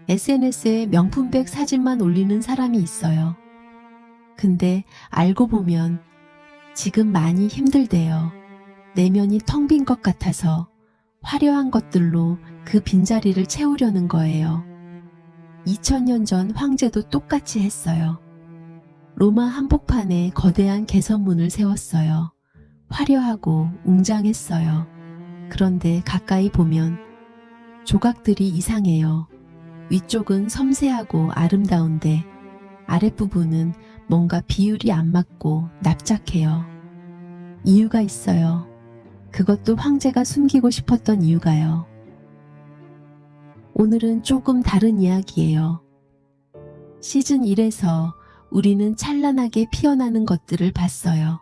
SNS에 명품백 사진만 올리는 사람이 있어요. 근데 알고 보면 지금 많이 힘들대요. 내면이 텅 빈 것 같아서 화려한 것들로 그 빈자리를 채우려는 거예요. 2000년 전 황제도 똑같이 했어요. 로마 한복판에 거대한 개선문을 세웠어요. 화려하고 웅장했어요. 그런데 가까이 보면 조각들이 이상해요. 위쪽은 섬세하고 아름다운데 아랫부분은 뭔가 비율이 안 맞고 납작해요. 이유가 있어요. 그것도 황제가 숨기고 싶었던 이유가요. 오늘은 조금 다른 이야기예요. 시즌 1에서 우리는 찬란하게 피어나는 것들을 봤어요.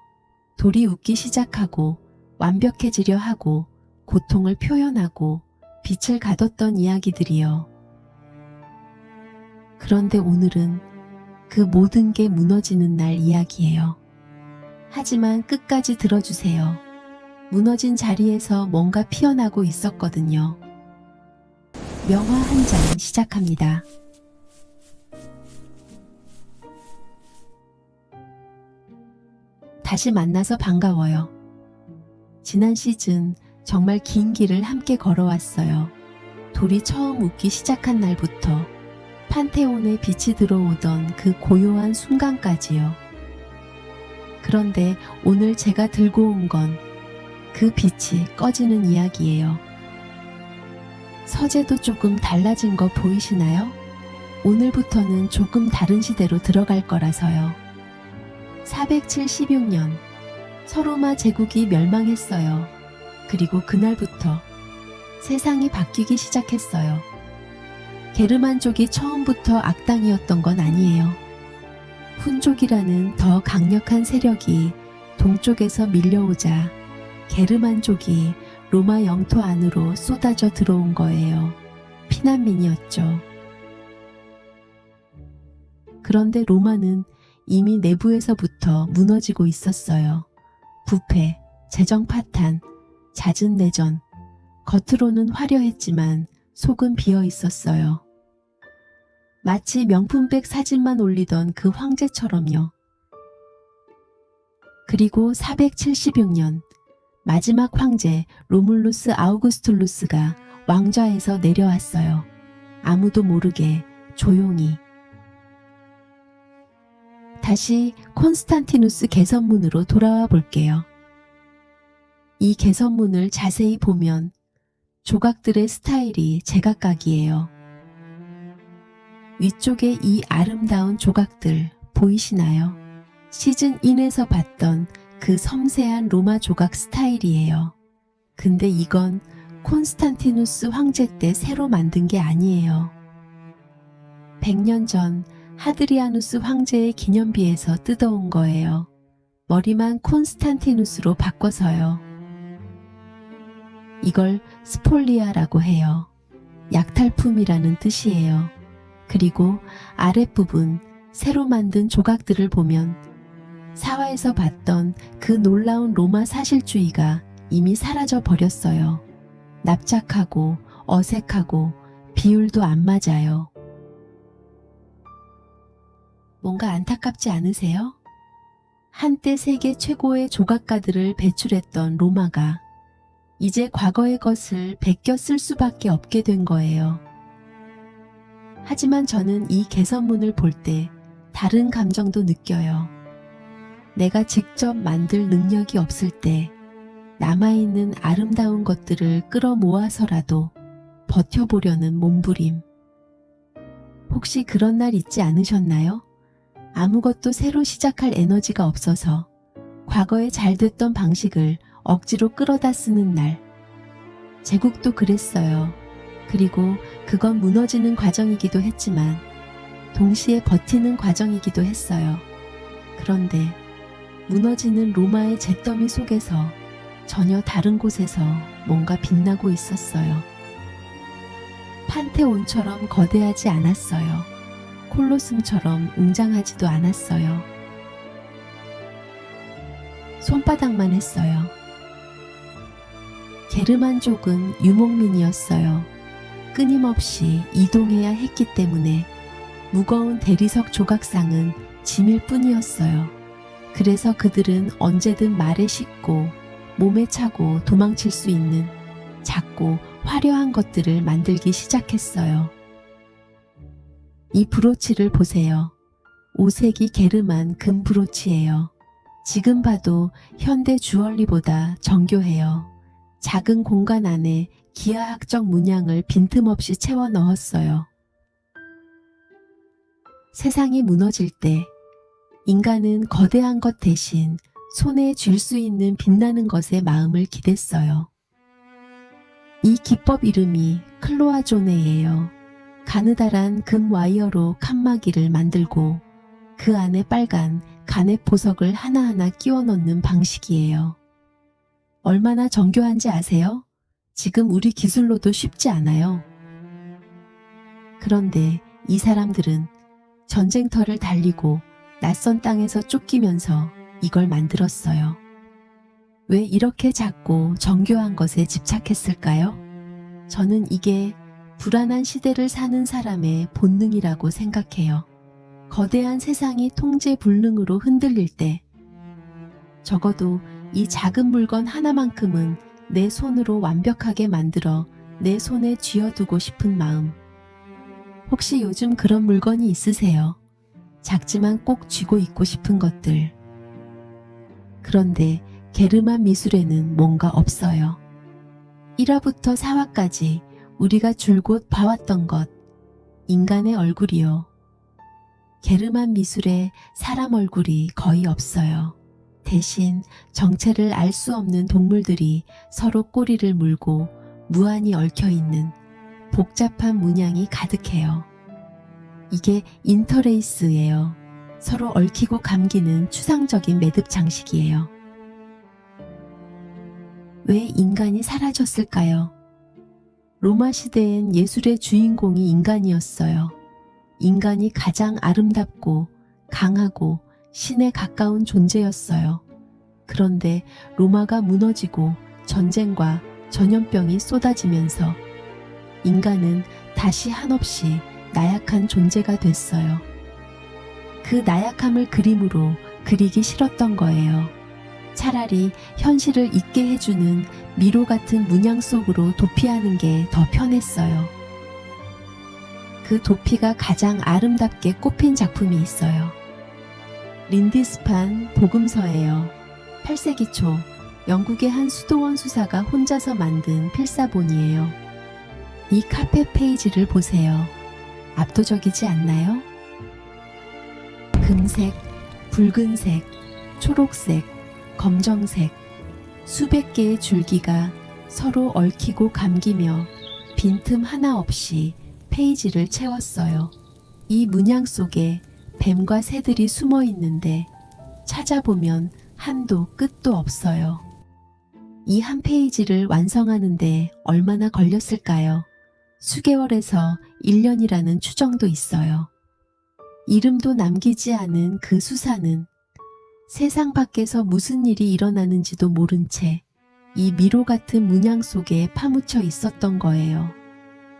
돌이 웃기 시작하고 완벽해지려 하고 고통을 표현하고 빛을 가뒀던 이야기들이요. 그런데 오늘은 그 모든 게 무너지는 날 이야기예요. 하지만 끝까지 들어주세요. 무너진 자리에서 뭔가 피어나고 있었거든요. 명화 한 장 시작합니다. 다시 만나서 반가워요. 지난 시즌 정말 긴 길을 함께 걸어왔어요. 돌이 처음 웃기 시작한 날부터 판테온에 빛이 들어오던 그 고요한 순간까지요. 그런데 오늘 제가 들고 온 건 그 빛이 꺼지는 이야기예요. 서재도 조금 달라진 거 보이시나요? 오늘부터는 조금 다른 시대로 들어갈 거라서요. 476년 서로마 제국이 멸망했어요. 그리고 그날부터 세상이 바뀌기 시작했어요. 게르만족이 처음부터 악당이었던 건 아니에요. 훈족이라는 더 강력한 세력이 동쪽에서 밀려오자 게르만족이 로마 영토 안으로 쏟아져 들어온 거예요. 피난민이었죠. 그런데 로마는 이미 내부에서부터 무너지고 있었어요. 부패, 재정 파탄, 잦은 내전, 겉으로는 화려했지만 속은 비어 있었어요. 마치 명품백 사진만 올리던 그 황제처럼요. 그리고 476년 마지막 황제 로물루스 아우구스툴루스가 왕좌에서 내려왔어요. 아무도 모르게 조용히. 다시 콘스탄티누스 개선문으로 돌아와 볼게요. 이 개선문을 자세히 보면 조각들의 스타일이 제각각이에요. 위쪽에 이 아름다운 조각들 보이시나요? 시즌 1에서 봤던 그 섬세한 로마 조각 스타일이에요. 근데 이건 콘스탄티누스 황제 때 새로 만든 게 아니에요. 100년 전 하드리아누스 황제의 기념비에서 뜯어온 거예요. 머리만 콘스탄티누스로 바꿔서요. 이걸 스폴리아라고 해요. 약탈품이라는 뜻이에요. 그리고 아랫부분 새로 만든 조각들을 보면 사화에서 봤던 그 놀라운 로마 사실주의가 이미 사라져 버렸어요. 납작하고 어색하고 비율도 안 맞아요. 뭔가 안타깝지 않으세요? 한때 세계 최고의 조각가들을 배출했던 로마가 이제 과거의 것을 베껴 쓸 수밖에 없게 된 거예요. 하지만 저는 이 개선문을 볼 때 다른 감정도 느껴요. 내가 직접 만들 능력이 없을 때 남아있는 아름다운 것들을 끌어모아서라도 버텨보려는 몸부림. 혹시 그런 날 있지 않으셨나요? 아무것도 새로 시작할 에너지가 없어서 과거에 잘 됐던 방식을 억지로 끌어다 쓰는 날. 제국도 그랬어요. 그리고 그건 무너지는 과정이기도 했지만 동시에 버티는 과정이기도 했어요. 그런데 무너지는 로마의 잿더미 속에서 전혀 다른 곳에서 뭔가 빛나고 있었어요. 판테온처럼 거대하지 않았어요. 콜로슴처럼 웅장하지도 않았어요. 손바닥만 했어요. 게르만족은 유목민이었어요. 끊임없이 이동해야 했기 때문에 무거운 대리석 조각상은 짐일 뿐이었어요. 그래서 그들은 언제든 말에 싣고 몸에 차고 도망칠 수 있는 작고 화려한 것들을 만들기 시작했어요. 이 브로치를 보세요. 5세기 게르만 금 브로치예요. 지금 봐도 현대 주얼리보다 정교해요. 작은 공간 안에 기하학적 문양을 빈틈없이 채워 넣었어요. 세상이 무너질 때 인간은 거대한 것 대신 손에 쥘 수 있는 빛나는 것에 마음을 기댔어요. 이 기법 이름이 클로아조네예요. 가느다란 금 와이어로 칸막이를 만들고 그 안에 빨간 간의 보석을 하나하나 끼워 넣는 방식이에요. 얼마나 정교한지 아세요? 지금 우리 기술로도 쉽지 않아요. 그런데 이 사람들은 전쟁터를 달리고 낯선 땅에서 쫓기면서 이걸 만들었어요. 왜 이렇게 작고 정교한 것에 집착했을까요? 저는 이게 불안한 시대를 사는 사람의 본능이라고 생각해요. 거대한 세상이 통제불능으로 흔들릴 때 적어도 이 작은 물건 하나만큼은 내 손으로 완벽하게 만들어 내 손에 쥐어두고 싶은 마음. 혹시 요즘 그런 물건이 있으세요? 작지만 꼭 쥐고 있고 싶은 것들. 그런데 게르만 미술에는 뭔가 없어요. 1화부터 4화까지 우리가 줄곧 봐왔던 것, 인간의 얼굴이요. 게르만 미술에 사람 얼굴이 거의 없어요. 대신 정체를 알 수 없는 동물들이 서로 꼬리를 물고 무한히 얽혀있는 복잡한 문양이 가득해요. 이게 인터레이스예요. 서로 얽히고 감기는 추상적인 매듭 장식이에요. 왜 인간이 사라졌을까요? 로마 시대엔 예술의 주인공이 인간이었어요. 인간이 가장 아름답고 강하고 신에 가까운 존재였어요. 그런데 로마가 무너지고 전쟁과 전염병이 쏟아지면서 인간은 다시 한없이 나약한 존재가 됐어요. 그 나약함을 그림으로 그리기 싫었던 거예요. 차라리 현실을 잊게 해주는 미로 같은 문양 속으로 도피하는 게 더 편했어요. 그 도피가 가장 아름답게 꼽힌 작품이 있어요. 린디스판 복음서예요. 8세기 초 영국의 한 수도원 수사가 혼자서 만든 필사본이에요. 이 카페 페이지를 보세요. 압도적이지 않나요? 금색, 붉은색, 초록색, 검정색, 수백 개의 줄기가 서로 얽히고 감기며 빈틈 하나 없이 페이지를 채웠어요. 이 문양 속에 뱀과 새들이 숨어 있는데 찾아보면 한도 끝도 없어요. 이 한 페이지를 완성하는데 얼마나 걸렸을까요? 수개월에서 1년이라는 추정도 있어요. 이름도 남기지 않은 그 수사는 세상 밖에서 무슨 일이 일어나는지도 모른 채 이 미로 같은 문양 속에 파묻혀 있었던 거예요.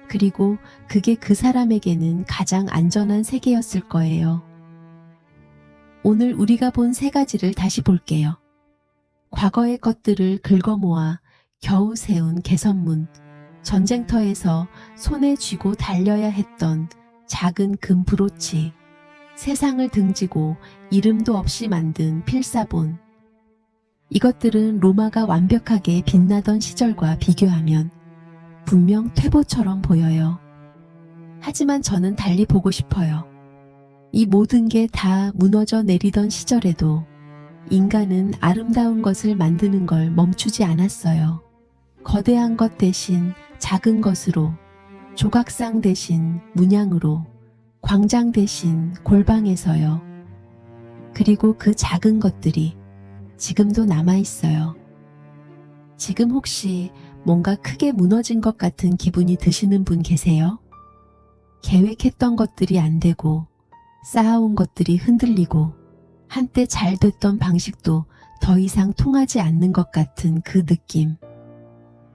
그리고 그게 그 사람에게는 가장 안전한 세계였을 거예요. 오늘 우리가 본 세 가지를 다시 볼게요. 과거의 것들을 긁어모아 겨우 세운 개선문, 전쟁터에서 손에 쥐고 달려야 했던 작은 금 브로치, 세상을 등지고 이름도 없이 만든 필사본. 이것들은 로마가 완벽하게 빛나던 시절과 비교하면 분명 퇴보처럼 보여요. 하지만 저는 달리 보고 싶어요. 이 모든 게 다 무너져 내리던 시절에도 인간은 아름다운 것을 만드는 걸 멈추지 않았어요. 거대한 것 대신 작은 것으로, 조각상 대신 문양으로, 광장 대신 골방에서요. 그리고 그 작은 것들이 지금도 남아있어요. 지금 혹시 뭔가 크게 무너진 것 같은 기분이 드시는 분 계세요? 계획했던 것들이 안 되고 쌓아온 것들이 흔들리고 한때 잘 됐던 방식도 더 이상 통하지 않는 것 같은 그 느낌.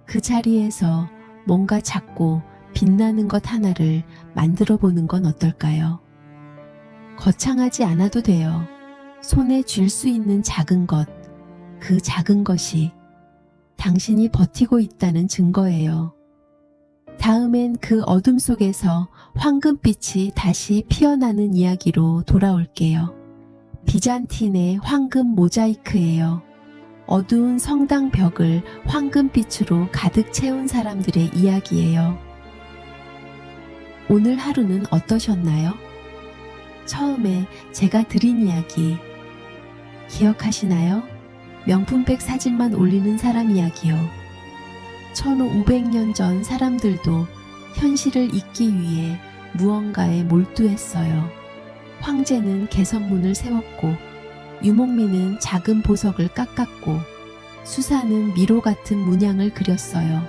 그 자리에서 뭔가 작고 빛나는 것 하나를 만들어 보는 건 어떨까요? 거창하지 않아도 돼요. 손에 쥘 수 있는 작은 것, 그 작은 것이 당신이 버티고 있다는 증거예요. 다음엔 그 어둠 속에서 황금빛이 다시 피어나는 이야기로 돌아올게요. 비잔틴의 황금 모자이크예요. 어두운 성당 벽을 황금빛으로 가득 채운 사람들의 이야기예요. 오늘 하루는 어떠셨나요? 처음에 제가 드린 이야기 기억하시나요? 명품백 사진만 올리는 사람 이야기요. 1500년 전 사람들도 현실을 잊기 위해 무언가에 몰두했어요. 황제는 개선문을 세웠고, 유목민은 작은 보석을 깎았고, 수사는 미로 같은 문양을 그렸어요.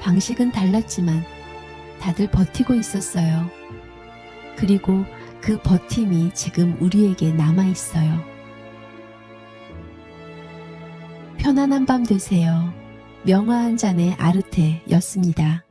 방식은 달랐지만 다들 버티고 있었어요. 그리고 그 버팀이 지금 우리에게 남아있어요. 편안한 밤 되세요. 명화 한 잔의 아르테였습니다.